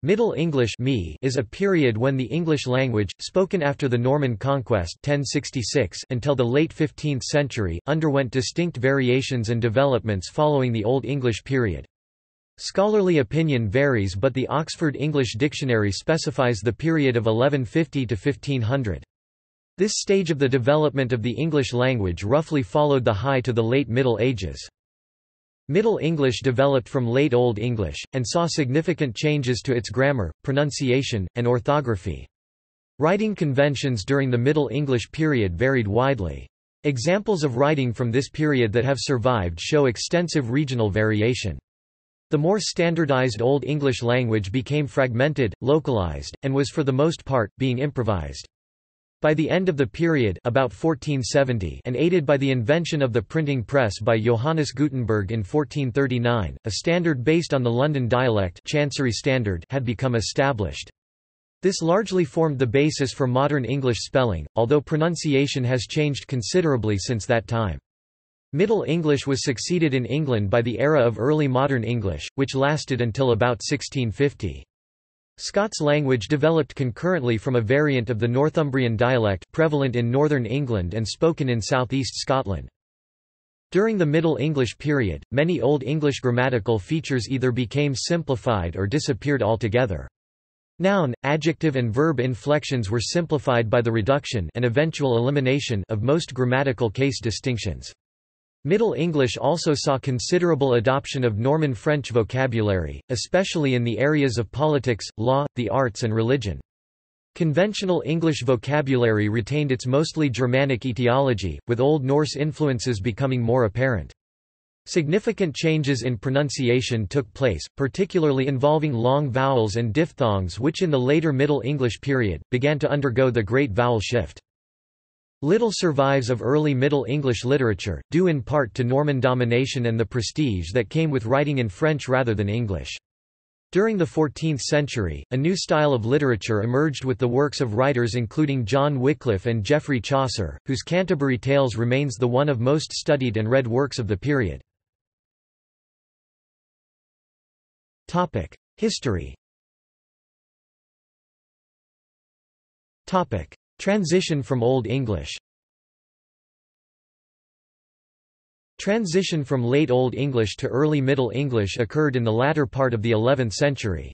Middle English is a period when the English language, spoken after the Norman Conquest 1066 until the late 15th century, underwent distinct variations and developments following the Old English period. Scholarly opinion varies, but the Oxford English Dictionary specifies the period of 1150 to 1500. This stage of the development of the English language roughly followed the High to the late Middle Ages. Middle English developed from Late Old English, and saw significant changes to its grammar, pronunciation, and orthography. Writing conventions during the Middle English period varied widely. Examples of writing from this period that have survived show extensive regional variation. The more standardized Old English language became fragmented, localized, and was for the most part, being improvised. By the end of the period about 1470 and aided by the invention of the printing press by Johannes Gutenberg in 1439, a standard based on the London dialect Chancery Standard had become established. This largely formed the basis for modern English spelling, although pronunciation has changed considerably since that time. Middle English was succeeded in England by the era of Early Modern English, which lasted until about 1650. Scots language developed concurrently from a variant of the Northumbrian dialect prevalent in northern England and spoken in southeast Scotland. During the Middle English period, many Old English grammatical features either became simplified or disappeared altogether. Noun, adjective and verb inflections were simplified by the reduction and eventual elimination of most grammatical case distinctions. Middle English also saw considerable adoption of Norman French vocabulary, especially in the areas of politics, law, the arts and religion. Conventional English vocabulary retained its mostly Germanic etiology, with Old Norse influences becoming more apparent. Significant changes in pronunciation took place, particularly involving long vowels and diphthongs which in the later Middle English period, began to undergo the Great Vowel Shift. Little survives of early Middle English literature, due in part to Norman domination and the prestige that came with writing in French rather than English. During the 14th century, a new style of literature emerged with the works of writers including John Wycliffe and Geoffrey Chaucer, whose Canterbury Tales remains the one of most studied and read works of the period. History. Transition from Old English. Transition from Late Old English to Early Middle English occurred in the latter part of the 11th century.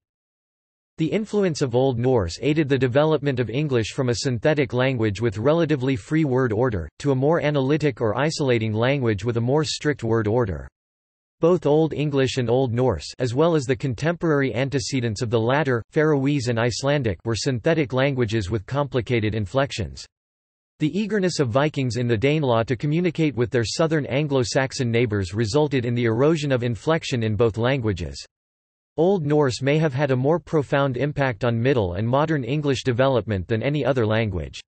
The influence of Old Norse aided the development of English from a synthetic language with relatively free word order, to a more analytic or isolating language with a more strict word order. Both Old English and Old Norse, as well as the contemporary antecedents of the latter, Faroese and Icelandic, were synthetic languages with complicated inflections. The eagerness of Vikings in the Danelaw to communicate with their southern Anglo-Saxon neighbours resulted in the erosion of inflection in both languages. Old Norse may have had a more profound impact on Middle and Modern English development than any other language.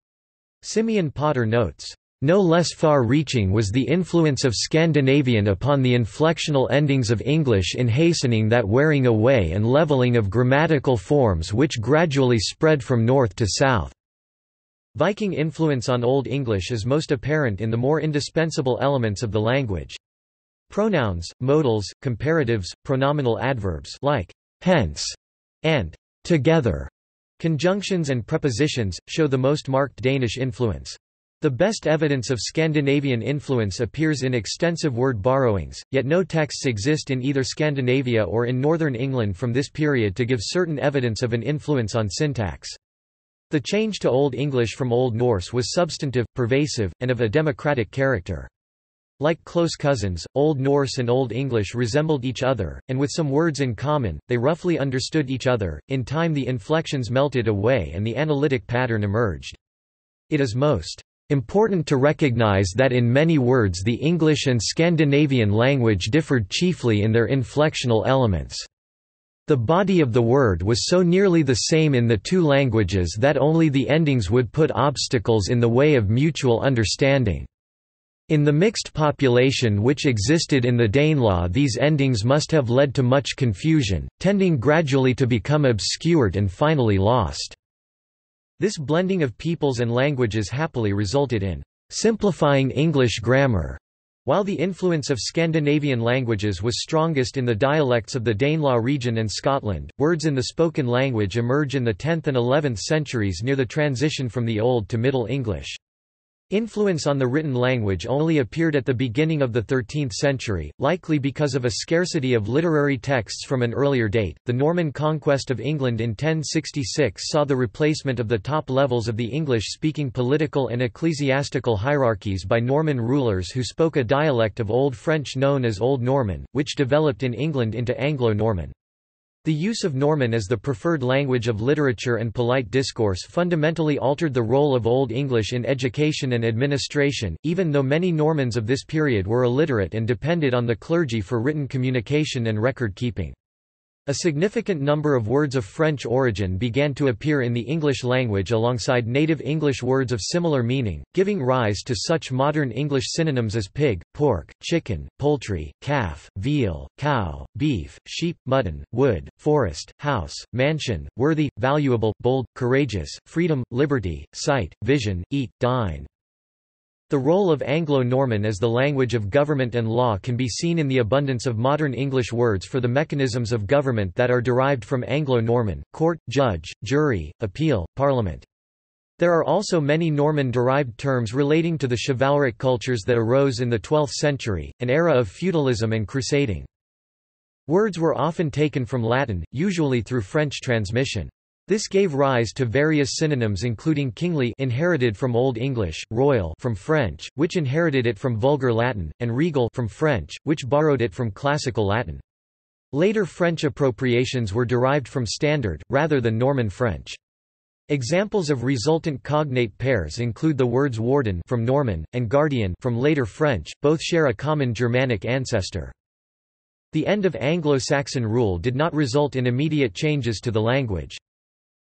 Simeon Potter notes, "No less far-reaching was the influence of Scandinavian upon the inflectional endings of English in hastening that wearing away and levelling of grammatical forms which gradually spread from north to south." Viking influence on Old English is most apparent in the more indispensable elements of the language. Pronouns, modals, comparatives, pronominal adverbs like hence and together, conjunctions and prepositions, show the most marked Danish influence. The best evidence of Scandinavian influence appears in extensive word borrowings, yet no texts exist in either Scandinavia or in northern England from this period to give certain evidence of an influence on syntax. The change to Old English from Old Norse was substantive, pervasive, and of a democratic character. Like close cousins, Old Norse and Old English resembled each other, and with some words in common, they roughly understood each other. In time the inflections melted away and the analytic pattern emerged. It is most important to recognize that in many words the English and Scandinavian language differed chiefly in their inflectional elements. The body of the word was so nearly the same in the two languages that only the endings would put obstacles in the way of mutual understanding. In the mixed population which existed in the Danelaw these endings must have led to much confusion, tending gradually to become obscured and finally lost. This blending of peoples and languages happily resulted in simplifying English grammar, While the influence of Scandinavian languages was strongest in the dialects of the Danelaw region and Scotland, words in the spoken language emerge in the 10th and 11th centuries near the transition from the Old to Middle English. Influence on the written language only appeared at the beginning of the 13th century, likely because of a scarcity of literary texts from an earlier date. The Norman conquest of England in 1066 saw the replacement of the top levels of the English-speaking political and ecclesiastical hierarchies by Norman rulers who spoke a dialect of Old French known as Old Norman, which developed in England into Anglo-Norman. The use of Norman as the preferred language of literature and polite discourse fundamentally altered the role of Old English in education and administration, even though many Normans of this period were illiterate and depended on the clergy for written communication and record-keeping. A significant number of words of French origin began to appear in the English language alongside native English words of similar meaning, giving rise to such modern English synonyms as pig, pork, chicken, poultry, calf, veal, cow, beef, sheep, mutton, wood, forest, house, mansion, worthy, valuable, bold, courageous, freedom, liberty, sight, vision, eat, dine. The role of Anglo-Norman as the language of government and law can be seen in the abundance of modern English words for the mechanisms of government that are derived from Anglo-Norman: court, judge, jury, appeal, parliament. There are also many Norman-derived terms relating to the chivalric cultures that arose in the 12th century, an era of feudalism and crusading. Words were often taken from Latin, usually through French transmission. This gave rise to various synonyms including kingly inherited from Old English, royal from French, which inherited it from Vulgar Latin, and regal from French, which borrowed it from Classical Latin. Later French appropriations were derived from Standard, rather than Norman French. Examples of resultant cognate pairs include the words warden from Norman, and guardian from later French, both share a common Germanic ancestor. The end of Anglo-Saxon rule did not result in immediate changes to the language.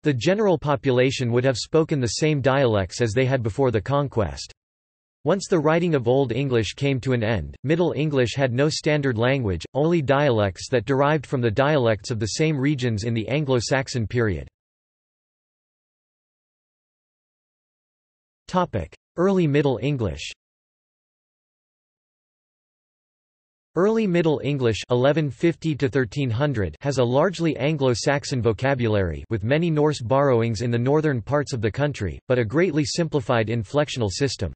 The general population would have spoken the same dialects as they had before the conquest. Once the writing of Old English came to an end, Middle English had no standard language, only dialects that derived from the dialects of the same regions in the Anglo-Saxon period. Early Middle English. Early Middle English 1150 to 1300 has a largely Anglo-Saxon vocabulary with many Norse borrowings in the northern parts of the country, but a greatly simplified inflectional system.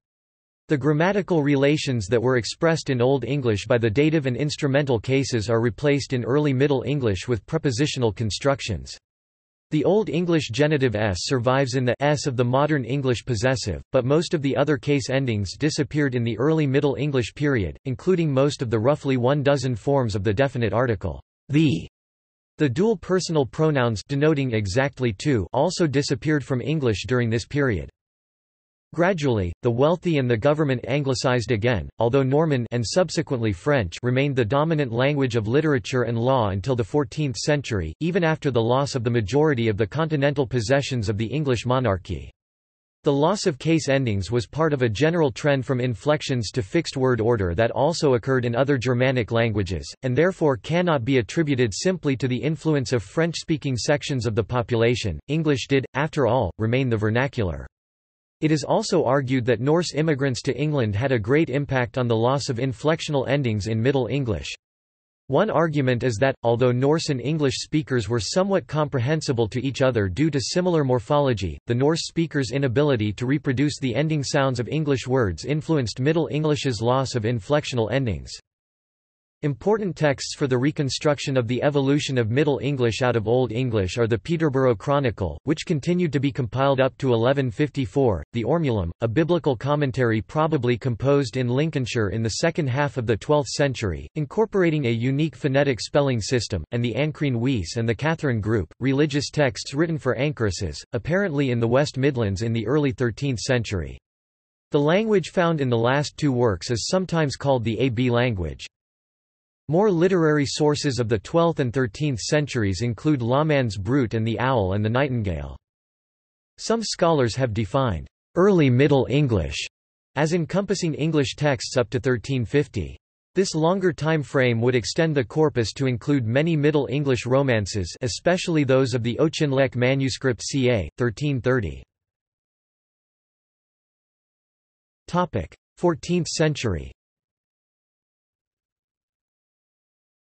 The grammatical relations that were expressed in Old English by the dative and instrumental cases are replaced in Early Middle English with prepositional constructions. The Old English genitive s survives in the s of the modern English possessive, but most of the other case endings disappeared in the early Middle English period, including most of the roughly 12 forms of the definite article, the. The dual personal pronouns denoting exactly to also disappeared from English during this period. Gradually, the wealthy and the government anglicized again, although Norman and subsequently French remained the dominant language of literature and law until the 14th century, even after the loss of the majority of the continental possessions of the English monarchy. The loss of case endings was part of a general trend from inflections to fixed word order that also occurred in other Germanic languages, and therefore cannot be attributed simply to the influence of French-speaking sections of the population. English did, after all, remain the vernacular. It is also argued that Norse immigrants to England had a great impact on the loss of inflectional endings in Middle English. One argument is that, although Norse and English speakers were somewhat comprehensible to each other due to similar morphology, the Norse speakers' inability to reproduce the ending sounds of English words influenced Middle English's loss of inflectional endings. Important texts for the reconstruction of the evolution of Middle English out of Old English are the Peterborough Chronicle, which continued to be compiled up to 1154, the Ormulum, a biblical commentary probably composed in Lincolnshire in the second half of the 12th century, incorporating a unique phonetic spelling system, and the Ancrene Weiss and the Catherine Group, religious texts written for anchoresses, apparently in the West Midlands in the early 13th century. The language found in the last two works is sometimes called the AB language. More literary sources of the 12th and 13th centuries include Lawman's Brut and the Owl and the Nightingale. Some scholars have defined Early Middle English as encompassing English texts up to 1350. This longer time frame would extend the corpus to include many Middle English romances, especially those of the Auchinleck manuscript ca. 1330. 14th century.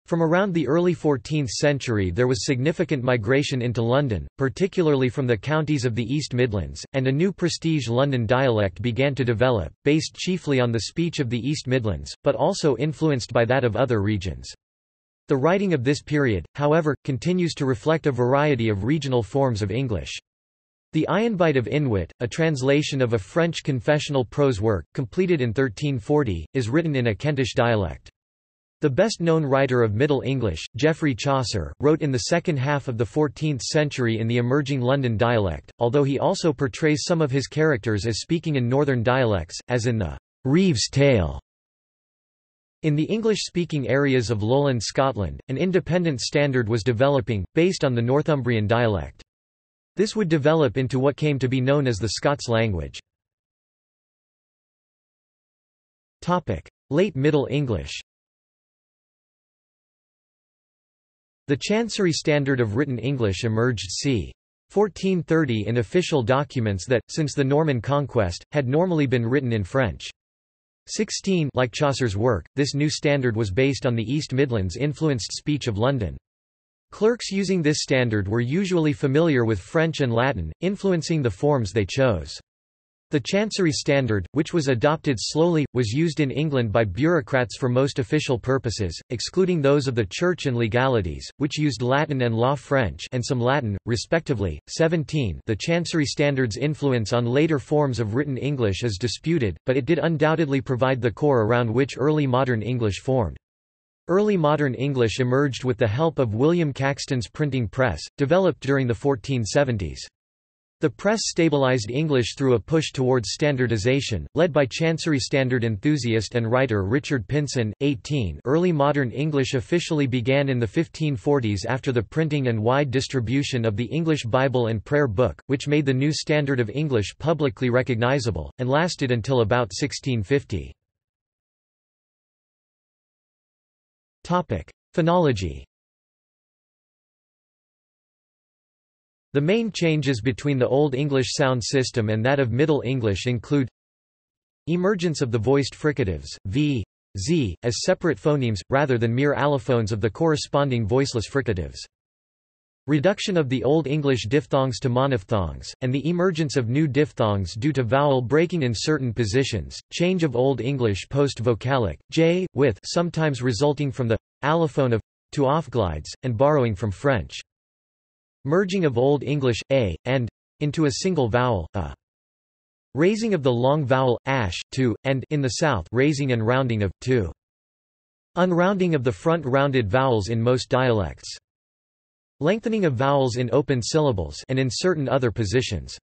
From around the early 14th century there was significant migration into London, particularly from the counties of the East Midlands, and a new prestige London dialect began to develop, based chiefly on the speech of the East Midlands, but also influenced by that of other regions. The writing of this period, however, continues to reflect a variety of regional forms of English. The Ironbite of Inwit, a translation of a French confessional prose work, completed in 1340, is written in a Kentish dialect. The best-known writer of Middle English, Geoffrey Chaucer, wrote in the second half of the 14th century in the emerging London dialect, although he also portrays some of his characters as speaking in northern dialects, as in the Reeve's Tale. In the English-speaking areas of lowland Scotland, an independent standard was developing, based on the Northumbrian dialect. This would develop into what came to be known as the Scots language. Late Middle English. The Chancery Standard of Written English emerged c. 1430 in official documents that, since the Norman conquest, had normally been written in French. 16 Like Chaucer's work, this new standard was based on the East Midlands influenced speech of London. Clerks using this standard were usually familiar with French and Latin, influencing the forms they chose. The Chancery Standard, which was adopted slowly, was used in England by bureaucrats for most official purposes, excluding those of the Church and legalities, which used Latin and law French and some Latin, respectively. 17 The Chancery Standard's influence on later forms of written English is disputed, but it did undoubtedly provide the core around which early modern English formed. Early modern English emerged with the help of William Caxton's printing press, developed during the 1470s. The press stabilized English through a push towards standardization, led by Chancery Standard enthusiast and writer Richard Pinson. 18 Early modern English officially began in the 1540s after the printing and wide distribution of the English Bible and Prayer Book, which made the new standard of English publicly recognizable, and lasted until about 1650. Phonology. The main changes between the Old English sound system and that of Middle English include emergence of the voiced fricatives, v, z, as separate phonemes, rather than mere allophones of the corresponding voiceless fricatives. Reduction of the Old English diphthongs to monophthongs, and the emergence of new diphthongs due to vowel breaking in certain positions, change of Old English post-vocalic, j, with sometimes resulting from the allophone of to offglides, and borrowing from French. Merging of Old English, a, and, into a single vowel, a. Raising of the long vowel, ash, to, and in the South raising and rounding of, to. Unrounding of the front rounded vowels in most dialects. Lengthening of vowels in open syllables and in certain other positions.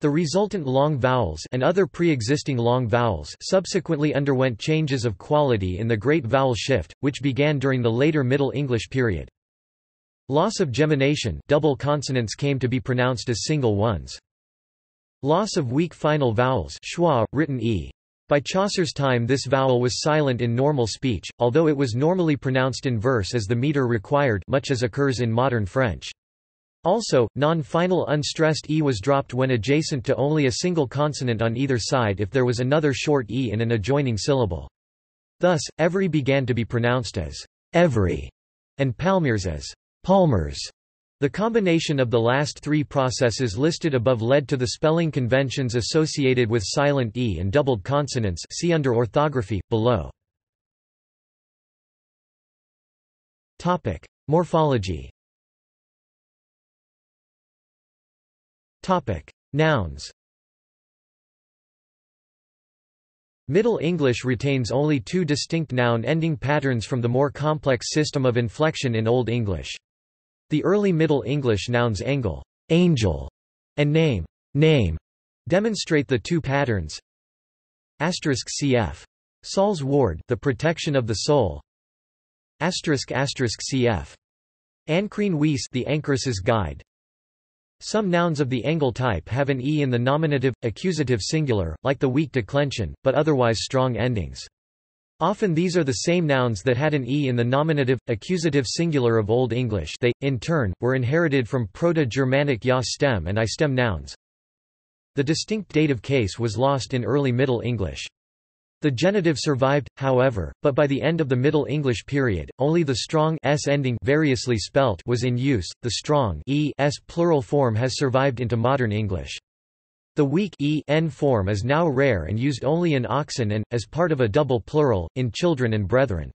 The resultant long vowels and other pre-existing long vowels subsequently underwent changes of quality in the Great Vowel Shift, which began during the later Middle English period. Loss of gemination, double consonants came to be pronounced as single ones. Loss of weak final vowels, schwa, written e. By Chaucer's time this vowel was silent in normal speech, although it was normally pronounced in verse as the meter required, much as occurs in modern French. Also, non-final unstressed e was dropped when adjacent to only a single consonant on either side if there was another short e in an adjoining syllable. Thus, every began to be pronounced as every, and palmers as palmers. The combination of the last three processes listed above led to the spelling conventions associated with silent e and doubled consonants, see under orthography, below. Morphology. Nouns. Middle English retains only two distinct noun-ending patterns from the more complex system of inflection in Old English. The early Middle English nouns angle, angel, and name, name, demonstrate the two patterns. *cf. Saul's Ward, The Protection of the Soul. ***cf. Ancrene Weiss, The Anchoress's Guide. Some nouns of the angle type have an e in the nominative, accusative singular, like the weak declension, but otherwise strong endings. Often these are the same nouns that had an e in the nominative, accusative singular of Old English. They, in turn, were inherited from Proto-Germanic ja stem and I stem nouns. The distinct dative case was lost in early Middle English. The genitive survived, however, but by the end of the Middle English period, only the strong s ending variously spelt was in use. The strong s plural form has survived into modern English. The weak en form is now rare and used only in oxen and, as part of a double plural, in children and brethren.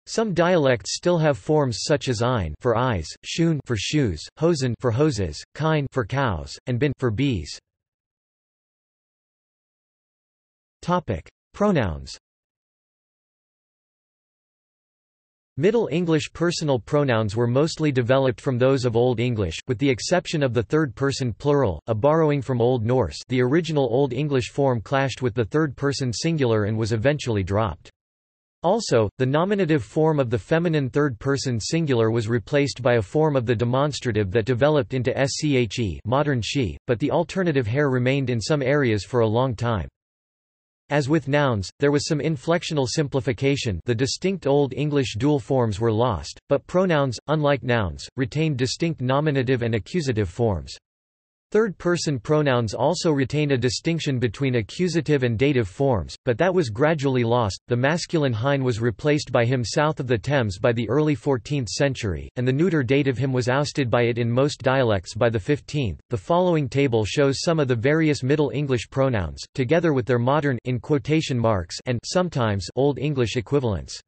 Some dialects still have forms such as ein for eyes, schoen for shoes, hosen for hoses, kine for cows, and bin for bees. Topic: Pronouns. Middle English personal pronouns were mostly developed from those of Old English, with the exception of the third-person plural, a borrowing from Old Norse. The original Old English form clashed with the third-person singular and was eventually dropped. Also, the nominative form of the feminine third-person singular was replaced by a form of the demonstrative that developed into she, modern she, but the alternative hair remained in some areas for a long time. As with nouns, there was some inflectional simplification. The distinct Old English dual forms were lost, but pronouns, unlike nouns, retained distinct nominative and accusative forms. Third-person pronouns also retain a distinction between accusative and dative forms, but that was gradually lost. The masculine hein was replaced by him south of the Thames by the early 14th century, and the neuter dative him was ousted by it in most dialects by the 15th. The following table shows some of the various Middle English pronouns, together with their modern in quotation marks and sometimes Old English equivalents.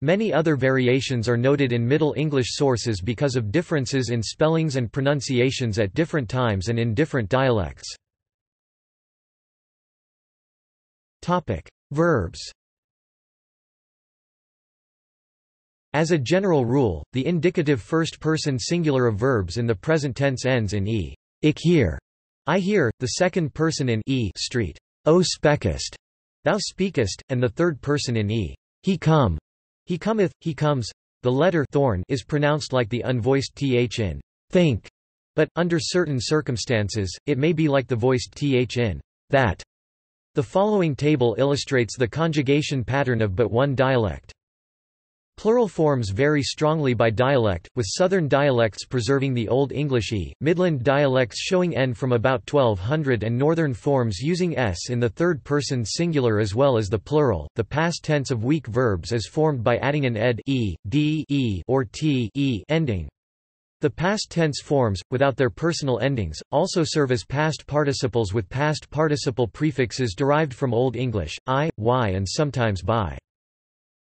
Many other variations are noted in Middle English sources because of differences in spellings and pronunciations at different times and in different dialects. Topic: Verbs. As a general rule, the indicative first-person singular of verbs in the present tense ends in e. Ich hear, I hear, the second person in e street, O speakest, thou speakest, and the third person in e. He come, he cometh, he comes. The letter thorn is pronounced like the unvoiced th in think, but, under certain circumstances, it may be like the voiced th in that. The following table illustrates the conjugation pattern of but one dialect. Plural forms vary strongly by dialect, with southern dialects preserving the Old English e, Midland dialects showing n from about 1200 and northern forms using s in the third-person singular as well as the plural. The past tense of weak verbs is formed by adding an ed or t ending. The past tense forms, without their personal endings, also serve as past participles with past participle prefixes derived from Old English, I, y and sometimes by.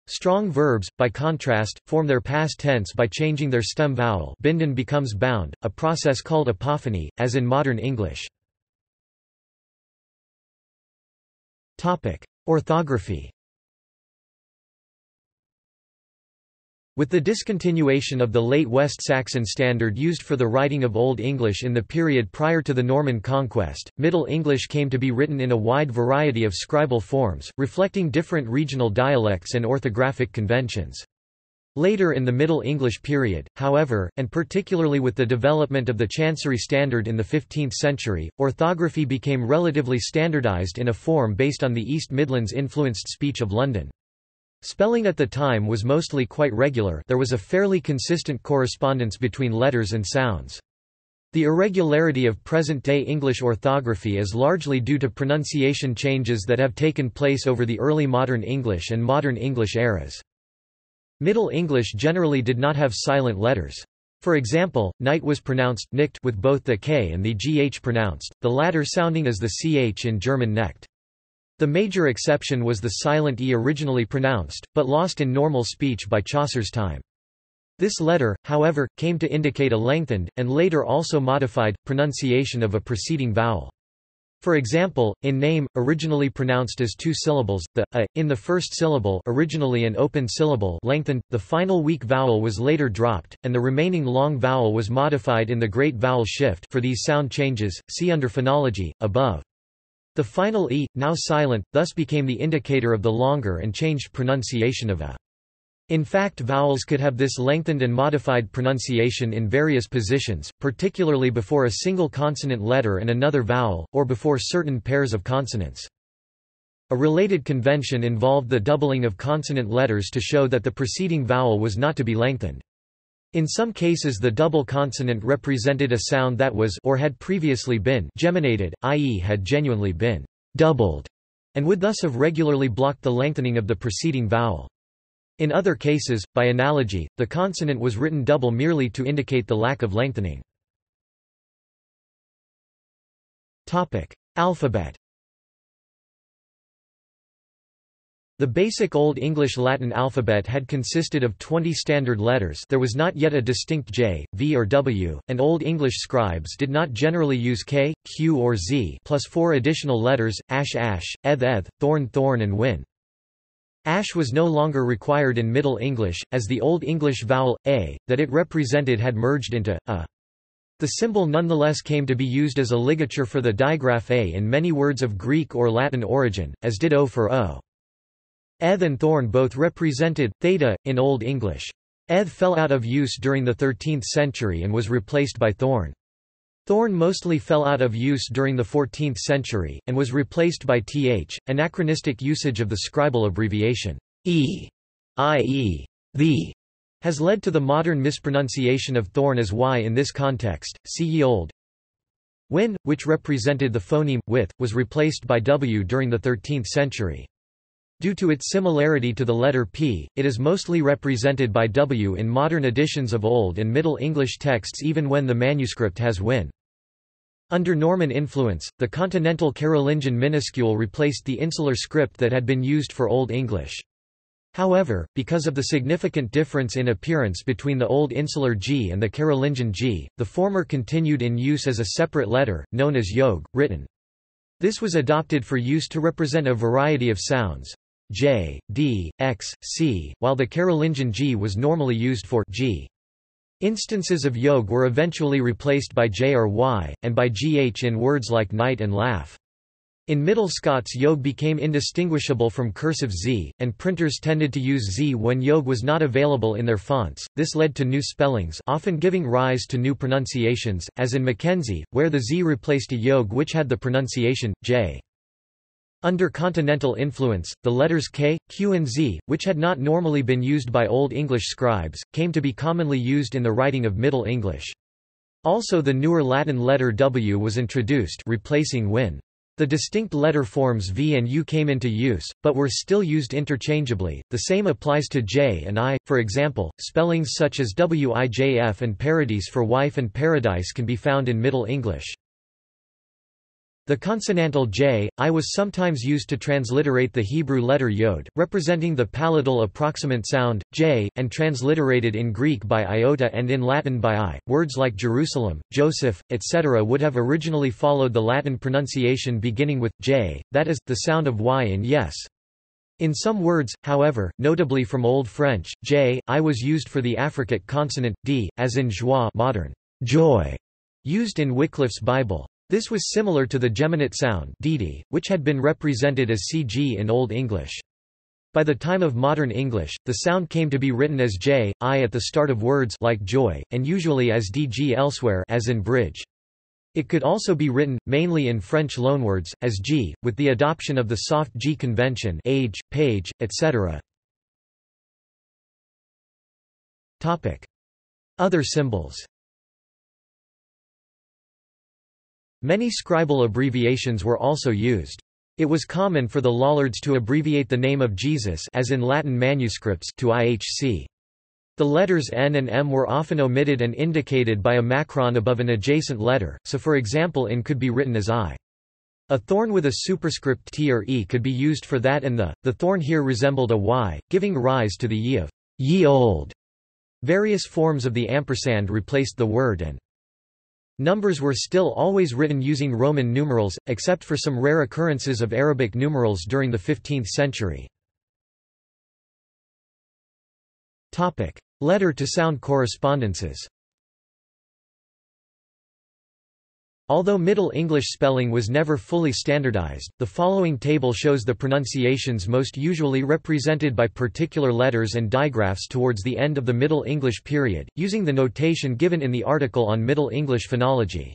Strong verbs, by contrast, form their past tense by changing their stem vowel. Binden becomes bound, a process called apophony, as in modern English. Orthography. With the discontinuation of the late West Saxon standard used for the writing of Old English in the period prior to the Norman conquest, Middle English came to be written in a wide variety of scribal forms, reflecting different regional dialects and orthographic conventions. Later in the Middle English period, however, and particularly with the development of the Chancery Standard in the 15th century, orthography became relatively standardized in a form based on the East Midlands-influenced speech of London. Spelling at the time was mostly quite regular. There was a fairly consistent correspondence between letters and sounds. The irregularity of present-day English orthography is largely due to pronunciation changes that have taken place over the early Modern English and Modern English eras. Middle English generally did not have silent letters. For example, night was pronounced nicht with both the k and the gh pronounced, the latter sounding as the ch in German Necht. The major exception was the silent e originally pronounced, but lost in normal speech by Chaucer's time. This letter, however, came to indicate a lengthened, and later also modified, pronunciation of a preceding vowel. For example, in name, originally pronounced as two syllables, the a in the first syllable, originally an open syllable, lengthened, the final weak vowel was later dropped, and the remaining long vowel was modified in the great vowel shift. For these sound changes, see under phonology, above. The final e, now silent, thus became the indicator of the longer and changed pronunciation of a. In fact, vowels could have this lengthened and modified pronunciation in various positions, particularly before a single consonant letter and another vowel, or before certain pairs of consonants. A related convention involved the doubling of consonant letters to show that the preceding vowel was not to be lengthened. In some cases the double consonant represented a sound that was or had previously been geminated, i.e. had genuinely been doubled. and would thus have regularly blocked the lengthening of the preceding vowel. In other cases, by analogy, the consonant was written double merely to indicate the lack of lengthening. Alphabet. The basic Old English-Latin alphabet had consisted of 20 standard letters. There was not yet a distinct J, V or W, and Old English scribes did not generally use K, Q or Z plus 4 additional letters, ash, eth, thorn, and win. Ash was no longer required in Middle English, as the Old English vowel, a, that it represented had merged into a. The symbol nonetheless came to be used as a ligature for the digraph a in many words of Greek or Latin origin, as did o for o. Eth and thorn both represented theta in Old English. Eth fell out of use during the 13th century and was replaced by thorn. Thorn mostly fell out of use during the 14th century, and was replaced by th. Anachronistic usage of the scribal abbreviation e, i.e., the, has led to the modern mispronunciation of thorn as y in this context. See ye old. Win, which represented the phoneme with, was replaced by w during the 13th century. Due to its similarity to the letter P, it is mostly represented by W in modern editions of Old and Middle English texts even when the manuscript has Win. Under Norman influence, the continental Carolingian minuscule replaced the insular script that had been used for Old English. However, because of the significant difference in appearance between the Old Insular G and the Carolingian G, the former continued in use as a separate letter, known as yogh, written. This was adopted for use to represent a variety of sounds. J, D, X, C, while the Carolingian G was normally used for G. Instances of yogh were eventually replaced by J or Y, and by GH in words like night and laugh. In Middle Scots yogh became indistinguishable from cursive Z, and printers tended to use Z when yogh was not available in their fonts. This led to new spellings, often giving rise to new pronunciations, as in Mackenzie, where the Z replaced a yogh which had the pronunciation J. Under continental influence, the letters K, Q and Z, which had not normally been used by Old English scribes, came to be commonly used in the writing of Middle English. Also the newer Latin letter W was introduced, replacing Win. The distinct letter forms V and U came into use, but were still used interchangeably. The same applies to J and I, for example, spellings such as WIJF and paradise for wife and paradise can be found in Middle English. The consonantal J, I was sometimes used to transliterate the Hebrew letter Yod, representing the palatal approximant sound, J, and transliterated in Greek by iota and in Latin by I. Words like Jerusalem, Joseph, etc. would have originally followed the Latin pronunciation beginning with J, that is, the sound of Y and yes. In some words, however, notably from Old French, J, I was used for the affricate consonant, D, as in joie modern, joy, used in Wycliffe's Bible. This was similar to the geminate sound dd, which had been represented as cg in Old English. By the time of modern English, the sound came to be written as j, I at the start of words like joy, and usually as dg elsewhere as in bridge. It could also be written, mainly in French loanwords, as g, with the adoption of the soft g convention age, page, etc. Other symbols. Many scribal abbreviations were also used. It was common for the Lollards to abbreviate the name of Jesus, as in Latin manuscripts, to IHC. The letters N and M were often omitted and indicated by a macron above an adjacent letter, so for example in could be written as I. A thorn with a superscript T or E could be used for that, and the thorn here resembled a Y, giving rise to the ye of ye old. Various forms of the ampersand replaced the word and. Numbers were still always written using Roman numerals, except for some rare occurrences of Arabic numerals during the 15th century. Letter-to-sound correspondences. Although Middle English spelling was never fully standardized, the following table shows the pronunciations most usually represented by particular letters and digraphs towards the end of the Middle English period, using the notation given in the article on Middle English phonology.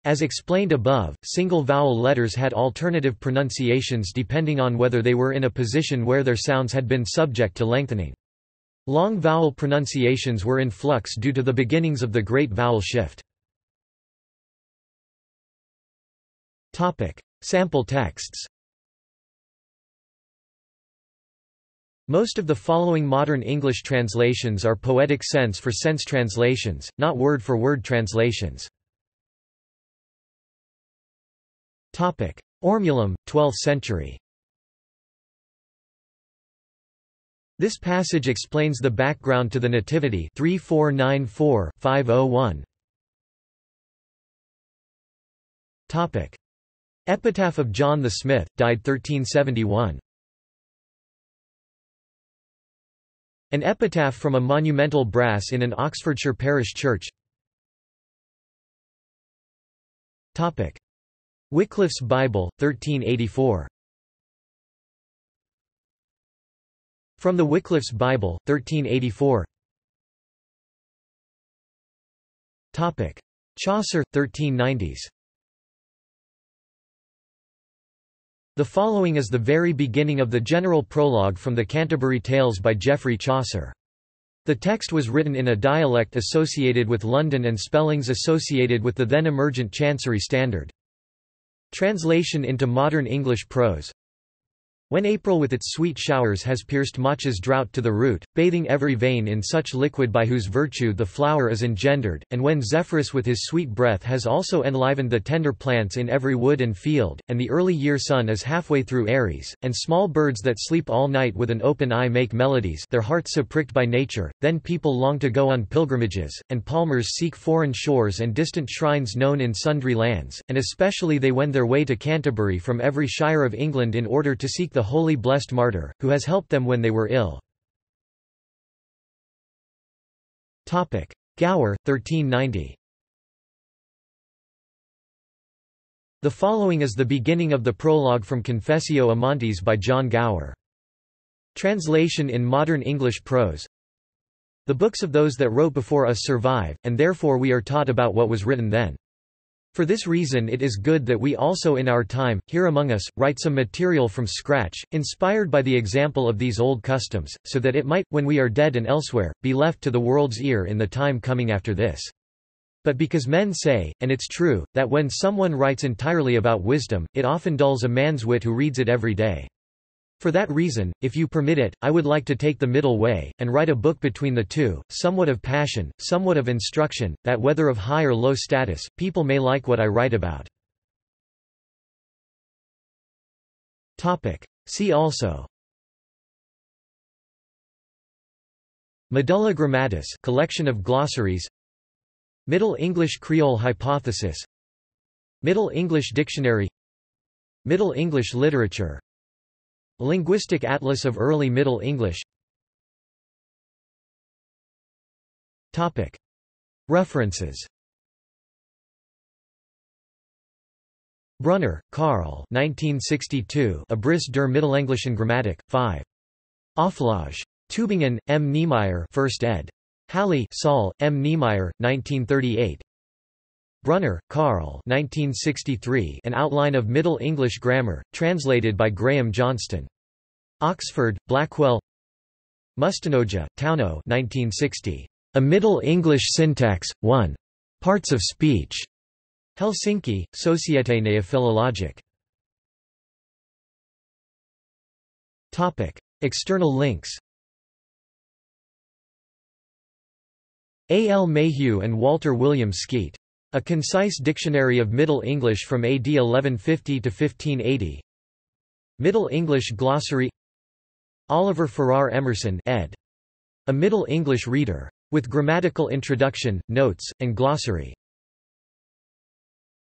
As explained above, single vowel letters had alternative pronunciations depending on whether they were in a position where their sounds had been subject to lengthening. Long vowel pronunciations were in flux due to the beginnings of the Great Vowel Shift. Sample texts. Most of the following modern English translations are poetic sense for sense translations, not word-for-word translations. Ormulum, 12th century. This passage explains the background to the Nativity 3494-501. Epitaph of John the Smith, died 1371. An epitaph from a monumental brass in an Oxfordshire parish church. Wycliffe's Bible, 1384. From the Wycliffe's Bible, 1384. Chaucer, 1390s. The following is the very beginning of the general prologue from the Canterbury Tales by Geoffrey Chaucer. The text was written in a dialect associated with London and spellings associated with the then emergent Chancery standard. Translation into modern English prose. When April with its sweet showers has pierced Macha's drought to the root, bathing every vein in such liquid by whose virtue the flower is engendered, and when Zephyrus with his sweet breath has also enlivened the tender plants in every wood and field, and the early year sun is halfway through Aries, and small birds that sleep all night with an open eye make melodies, their hearts so pricked by nature, then people long to go on pilgrimages, and palmers seek foreign shores and distant shrines known in sundry lands, and especially they wend their way to Canterbury from every shire of England in order to seek the holy blessed martyr, who has helped them when they were ill. Gower, 1390. The following is the beginning of the prologue from Confessio Amantis by John Gower. Translation in modern English prose. The books of those that wrote before us survive, and therefore we are taught about what was written then. For this reason it is good that we also in our time, here among us, write some material from scratch, inspired by the example of these old customs, so that it might, when we are dead and elsewhere, be left to the world's ear in the time coming after this. But because men say, and it's true, that when someone writes entirely about wisdom, it often dulls a man's wit who reads it every day. For that reason, if you permit it, I would like to take the middle way, and write a book between the two, somewhat of passion, somewhat of instruction, that whether of high or low status, people may like what I write about. See also: Medulla Grammatis, collection of glossaries; Middle English Creole hypothesis; Middle English Dictionary; Middle English literature; Linguistic Atlas of Early Middle English. References. Brunner, Karl 1962, Abriss der Mittelenglischen Grammatik, 5. Auflage. Tübingen, M. Niemeyer 1st ed. Halle, Saul, M. Niemeyer, 1938. Brunner, Karl 1963, An Outline of Middle English Grammar, translated by Graham Johnston. Oxford, Blackwell. Mustanoja, Tauno 1960. A Middle English Syntax, 1. Parts of Speech. Helsinki, Société Néophilologique. External links. A. L. Mayhew and Walter William Skeet. A Concise Dictionary of Middle English from AD 1150 to 1580. Middle English Glossary. Oliver Farrar Emerson, ed. A Middle English Reader. With grammatical introduction, notes, and glossary.